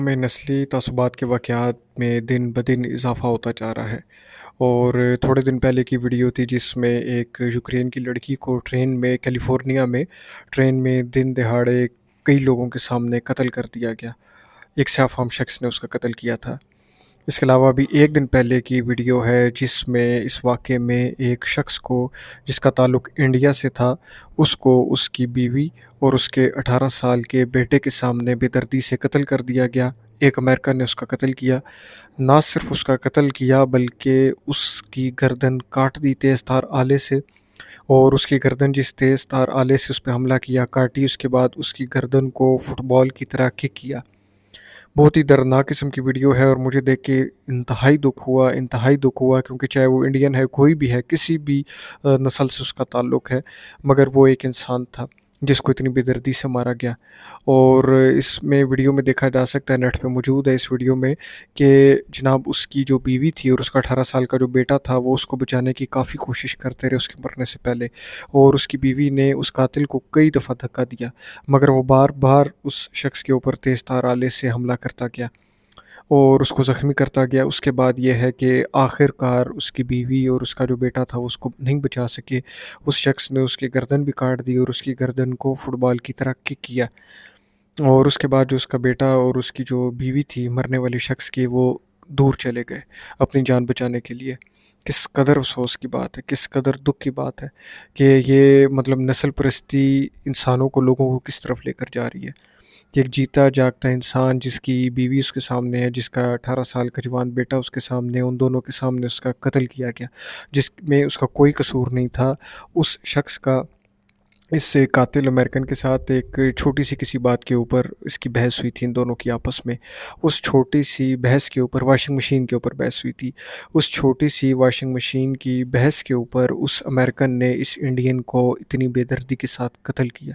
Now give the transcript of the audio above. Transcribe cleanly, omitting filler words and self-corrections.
میں نسلی تعصبات کے واقعات میں دن بدن اضافہ ہوتا جا رہا ہے اور تھوڑے دن پہلے کی ویڈیو تھی جس میں ایک یوکرین کی لڑکی کو ٹرین میں کیلیفورنیا میں ٹرین میں دن دہاڑے کئی لوگوں کے سامنے قتل کر دیا گیا۔ ایک سیاہ فام شخص نے اس کا قتل کیا تھا۔ اس کے علاوہ بھی ایک دن پہلے کی ویڈیو ہے جس میں اس واقعے میں ایک شخص کو جس کا تعلق انڈیا سے تھا، اس کو اس کی بیوی اور اس کے 18 سال کے بیٹے کے سامنے بے دردی سے قتل کر دیا گیا۔ ایک امریکن نے اس کا قتل کیا، نہ صرف اس کا قتل کیا بلکہ اس کی گردن کاٹ دی تیز دھار آلے سے، اور اس کی گردن جس تیز دھار آلے سے اس پہ حملہ کیا کاٹی، اس کے بعد اس کی گردن کو فٹ بال کی طرح کک کیا۔ بہت ہی دردناک قسم کی ویڈیو ہے اور مجھے دیکھ کے انتہائی دکھ ہوا کیونکہ چاہے وہ انڈین ہے، کوئی بھی ہے، کسی بھی نسل سے اس کا تعلق ہے، مگر وہ ایک انسان تھا جس کو اتنی بے دردی سے مارا گیا۔ اور اس میں ویڈیو میں دیکھا جا سکتا ہے، نیٹ پہ موجود ہے اس ویڈیو میں، کہ جناب اس کی جو بیوی تھی اور اس کا 18 سال کا جو بیٹا تھا وہ اس کو بچانے کی کافی کوشش کرتے رہے اس کے مرنے سے پہلے، اور اس کی بیوی نے اس قاتل کو کئی دفعہ دھکا دیا، مگر وہ بار بار اس شخص کے اوپر تیز تار آلے سے حملہ کرتا گیا اور اس کو زخمی کرتا گیا۔ اس کے بعد یہ ہے کہ آخر کار اس کی بیوی اور اس کا جو بیٹا تھا وہ اس کو نہیں بچا سکے، اس شخص نے اس کی گردن بھی کاٹ دی اور اس کی گردن کو فٹ بال کی طرح کک کیا، اور اس کے بعد جو اس کا بیٹا اور اس کی جو بیوی تھی مرنے والے شخص کی، وہ دور چلے گئے اپنی جان بچانے کے لیے۔ کس قدر افسوس کی بات ہے، کس قدر دکھ کی بات ہے کہ یہ مطلب نسل پرستی انسانوں کو، لوگوں کو کس طرف لے کر جا رہی ہے کہ ایک جیتا جاگتا انسان جس کی بیوی اس کے سامنے ہے، جس کا 18 سال کا جوان بیٹا اس کے سامنے ہے، ان دونوں کے سامنے اس کا قتل کیا گیا جس میں اس کا کوئی قصور نہیں تھا۔ اس شخص کا اس سے قاتل امریکن کے ساتھ ایک چھوٹی سی کسی بات کے اوپر اس کی بحث ہوئی تھی، ان دونوں کی آپس میں، اس چھوٹی سی بحث کے اوپر واشنگ مشین کے اوپر بحث ہوئی تھی، اس چھوٹی سی واشنگ مشین کی بحث کے اوپر اس امریکن نے اس انڈین کو اتنی بے دردی کے ساتھ قتل کیا۔